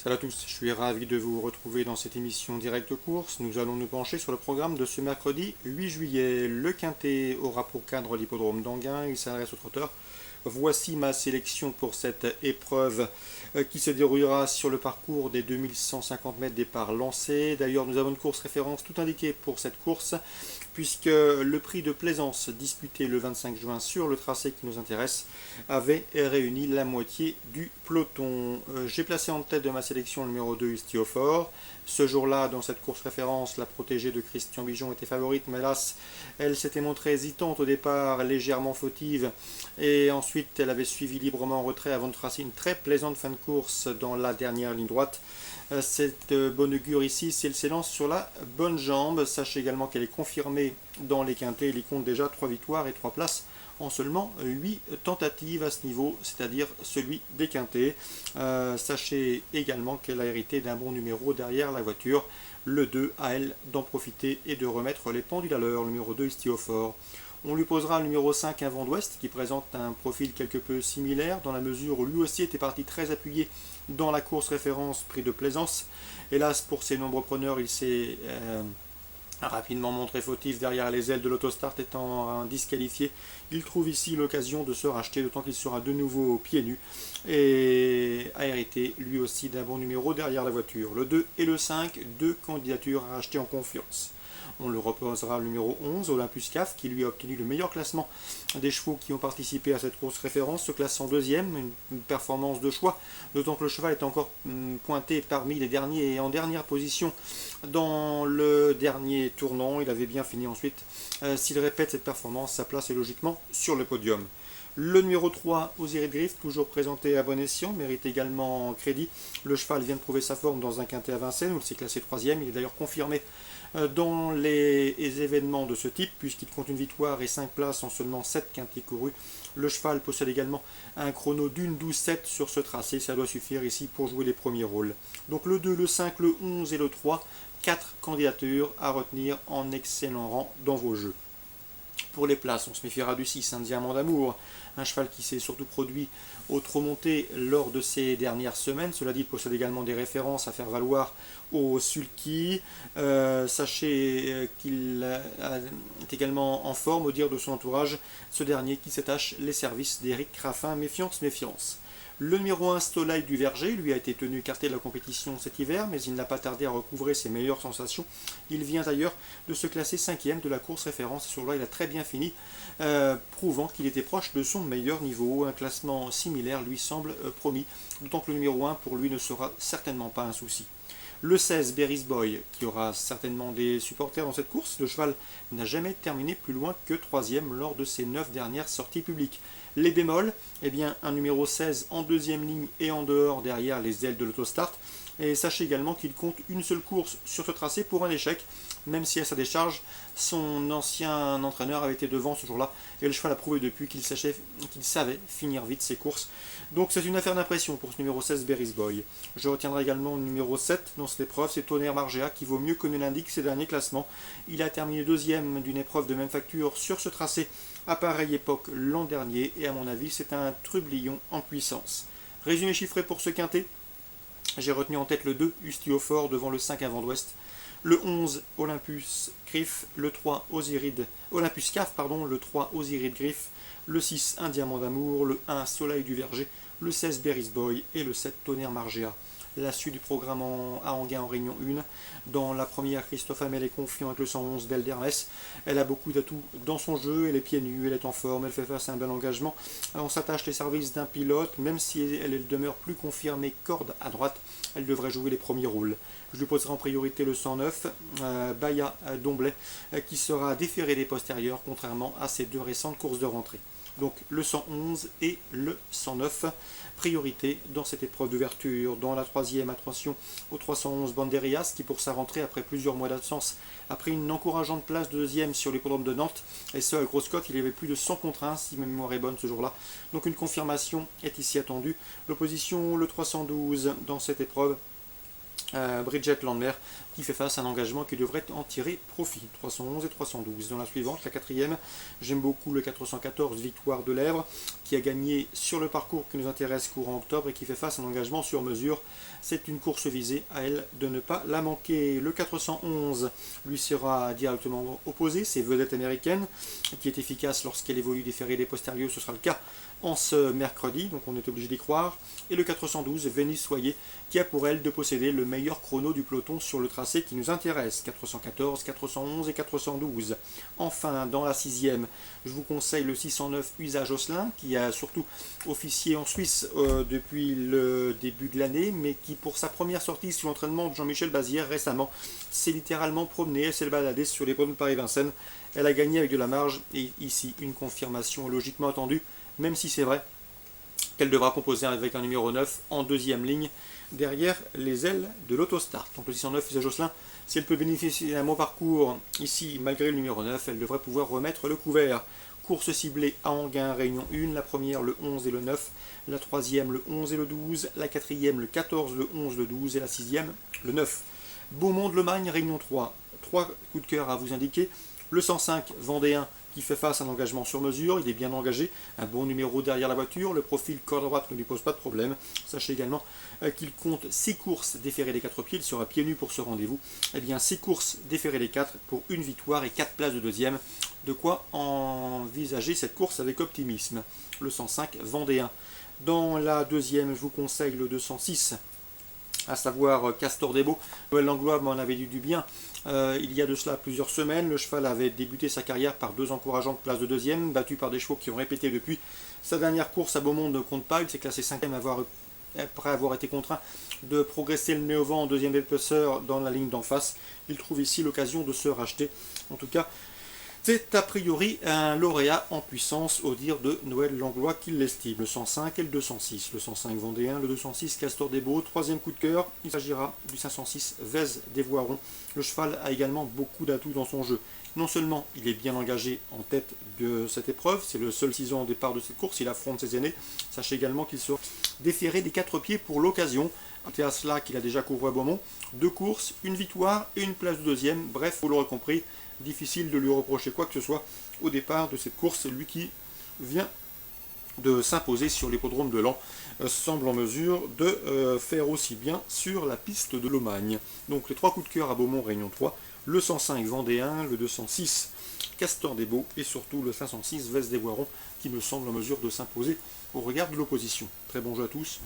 Salut à tous, je suis ravi de vous retrouver dans cette émission Direct Course. Nous allons nous pencher sur le programme de ce mercredi 8 juillet. Le Quintet aura pour cadre l'hippodrome d'Anguin, il s'adresse aux trotteurs. Voici ma sélection pour cette épreuve qui se déroulera sur le parcours des 2150 mètres départ lancé. D'ailleurs, nous avons une course référence tout indiquée pour cette course, puisque le prix de plaisance disputé le 25 juin sur le tracé qui nous intéresse avait réuni la moitié du peloton. J'ai placé en tête de ma sélection le numéro 2, Istiofor. Ce jour-là, dans cette course référence, la protégée de Christian Bijon était favorite, mais hélas, elle s'était montrée hésitante au départ, légèrement fautive, et ensuite elle avait suivi librement en retrait avant de tracer une très plaisante fin de course dans la dernière ligne droite. Cette bonne augure ici, si elle s'élance sur la bonne jambe, sachez également qu'elle est confirmée dans les quintets, il y compte déjà 3 victoires et 3 places en seulement 8 tentatives à ce niveau, c'est-à-dire celui des quintets. Sachez également qu'elle a hérité d'un bon numéro derrière la voiture. Le 2, à elle d'en profiter et de remettre les pendules à l'heure. Le numéro 2, Istiofor. On lui posera le numéro 5, un vent d'ouest, qui présente un profil quelque peu similaire, dans la mesure où lui aussi était parti très appuyé dans la course référence prix de plaisance. Hélas, pour ses nombreux preneurs, il s'est rapidement montré fautif derrière les ailes de l'autostart étant disqualifié. Il trouve ici l'occasion de se racheter, d'autant qu'il sera de nouveau pieds nus et a hérité lui aussi d'un bon numéro derrière la voiture. Le 2 et le 5, deux candidatures à racheter en confiance. On le reposera le numéro 11, Olympus CAF, qui lui a obtenu le meilleur classement des chevaux qui ont participé à cette course référence, se classant deuxième, une performance de choix, d'autant que le cheval est encore pointé parmi les derniers et en dernière position dans le dernier tournant. Il avait bien fini ensuite. S'il répète cette performance, sa place est logiquement sur le podium. Le numéro 3, Osiris Griff, toujours présenté à bon escient, mérite également crédit. Le cheval vient de prouver sa forme dans un quintet à Vincennes, où il s'est classé 3e. Il est d'ailleurs confirmé dans les événements de ce type, puisqu'il compte une victoire et 5 places en seulement 7 quintets courus. Le cheval possède également un chrono d'une 12-7 sur ce tracé, ça doit suffire ici pour jouer les premiers rôles. Donc le 2, le 5, le 11 et le 3, 4 candidatures à retenir en excellent rang dans vos jeux. Pour les places, on se méfiera du 6, un diamant d'amour, un cheval qui s'est surtout produit au trot monté lors de ces dernières semaines. Cela dit, il possède également des références à faire valoir au sulky. Sachez qu'il est également en forme, au dire de son entourage, ce dernier qui s'attache les services d'Éric Raffin. Méfiance, méfiance. Le numéro 1, Stolai du Verger, lui a été tenu écarté de la compétition cet hiver, mais il n'a pas tardé à recouvrer ses meilleures sensations. Il vient d'ailleurs de se classer 5e de la course référence. Sur là, il a très bien fini, prouvant qu'il était proche de son meilleur niveau. Un classement similaire lui semble promis, d'autant que le numéro 1 pour lui ne sera certainement pas un souci. Le 16, Berry's Boy, qui aura certainement des supporters dans cette course. Le cheval n'a jamais terminé plus loin que 3e lors de ses 9 dernières sorties publiques. Les bémols, eh bien, un numéro 16 en deuxième ligne et en dehors derrière les ailes de l'autostart. Et sachez également qu'il compte une seule course sur ce tracé pour un échec, même si à sa décharge, son ancien entraîneur avait été devant ce jour-là, et le cheval a prouvé depuis qu'il savait finir vite ses courses. Donc c'est une affaire d'impression pour ce numéro 16, Berry's Boy. Je retiendrai également le numéro 7 dans cette épreuve, c'est Tonnerre Margea, qui vaut mieux que ne l'indique ses derniers classements. Il a terminé deuxième d'une épreuve de même facture sur ce tracé à pareille époque l'an dernier, et à mon avis c'est un trublion en puissance. Résumé chiffré pour ce quintet. J'ai retenu en tête le 2, Istiofor, devant le 5, un vent d'ouest. Le 11, Olympus Griff. Le 3, Olympus CAF, le 3, Osiris Griff. Le 6, un diamant d'amour. Le 1, Soleil du Verger. Le 16, Berry's Boy. Et le 7, Tonnerre Margea. La suite du programme à Anguin en Réunion 1. Dans la première, Christophe Hamel est confiant avec le 111 Belle d'Hermès. Elle a beaucoup d'atouts dans son jeu, elle est pieds nus, elle est en forme, elle fait face à un bel engagement. On s'attache les services d'un pilote, même si elle demeure plus confirmée corde à droite, elle devrait jouer les premiers rôles. Je lui poserai en priorité le 109, Baya Domblet, qui sera déféré des postérieurs, contrairement à ses deux récentes courses de rentrée. Donc le 111 et le 109, priorité dans cette épreuve d'ouverture. Dans la troisième, attention au 311 Banderias, qui pour sa rentrée après plusieurs mois d'absence a pris une encourageante place de deuxième sur l'hippodrome de Nantes, et ce à grosse cote. Il y avait plus de 100 contre 1 si ma mémoire est bonne ce jour-là, donc une confirmation est ici attendue. L'opposition, le 312 dans cette épreuve, Bridget Landmer, qui fait face à un engagement qui devrait en tirer profit. 311 et 312. Dans la suivante, la quatrième, j'aime beaucoup le 414, Victoire de Lèvres, qui a gagné sur le parcours qui nous intéresse courant octobre et qui fait face à un engagement sur mesure. C'est une course visée, à elle de ne pas la manquer. Le 411 lui sera directement opposé, c'est Vedette américaine, qui est efficace lorsqu'elle évolue des ferrés des postérieurs, ce sera le cas en ce mercredi, donc on est obligé d'y croire. Et le 412, Venise Soyer, qui a pour elle de posséder le meilleur chrono du peloton sur le tracé qui nous intéresse. 414, 411 et 412. Enfin, dans la sixième, je vous conseille le 609 Usage Osselin, qui a surtout officié en Suisse depuis le début de l'année, mais qui pour sa première sortie sous l'entraînement de Jean-Michel Bazière récemment s'est littéralement promenée, elle s'est baladée sur les ponts de Paris-Vincennes. Elle a gagné avec de la marge, et ici une confirmation logiquement attendue, même si c'est vrai qu'elle devra composer avec un numéro 9 en deuxième ligne, derrière les ailes de l'Autostart. Donc le 609 Usage Osselin, si elle peut bénéficier d'un bon parcours ici, malgré le numéro 9, elle devrait pouvoir remettre le couvert. Course ciblée à Anguin, Réunion 1, la première le 11 et le 9, la troisième le 11 et le 12, la quatrième le 14, le 11, le 12 et la sixième le 9. Beaumont-de-Lomagne, Réunion 3, 3 coups de cœur à vous indiquer. Le 105 Vendéen, qui fait face à un engagement sur mesure, il est bien engagé, un bon numéro derrière la voiture, le profil corps droite ne lui pose pas de problème. Sachez également qu'il compte 6 courses déférées des 4 pieds, il sera pieds nus pour ce rendez-vous. Eh bien 6 courses déférées des 4 pour une victoire et 4 places de deuxième. De quoi envisager cette course avec optimisme. Le 105 Vendéen. Dans la deuxième, je vous conseille le 206, à savoir Castor des Beaux. Noël Langlois m'en avait dit du bien il y a de cela plusieurs semaines. Le cheval avait débuté sa carrière par 2 encourageantes places de deuxième, battu par des chevaux qui ont répété depuis. Sa dernière course à Beaumont ne compte pas, il s'est classé 5e après avoir été contraint de progresser le nez au vent en deuxième épaisseur dans la ligne d'en face. Il trouve ici l'occasion de se racheter. En tout cas, c'est a priori un lauréat en puissance au dire de Noël Langlois qui l'estime. Le 105 et le 206. Le 105 Vendéen, le 206 Castor des Beaux. Troisième coup de cœur, il s'agira du 506 Vèze des Voirons. Le cheval a également beaucoup d'atouts dans son jeu. Non seulement il est bien engagé en tête de cette épreuve, c'est le seul 6 ans au départ de cette course, il affronte ses aînés. Sachez également qu'il sera déféré des 4 pieds pour l'occasion. C'est à cela qu'il a déjà couru à Beaumont. 2 courses, une victoire et une place de deuxième. Bref, vous l'aurez compris, difficile de lui reprocher quoi que ce soit au départ de cette course. C'est lui qui vient de s'imposer sur l'hippodrome de Laon, semble en mesure de faire aussi bien sur la piste de Lomagne. Donc les 3 coups de cœur à Beaumont, Réunion 3, le 105 Vendéen, le 206 Castor des Beaux et surtout le 506 Vèze des Voirons qui me semble en mesure de s'imposer au regard de l'opposition. Très bon jeu à tous.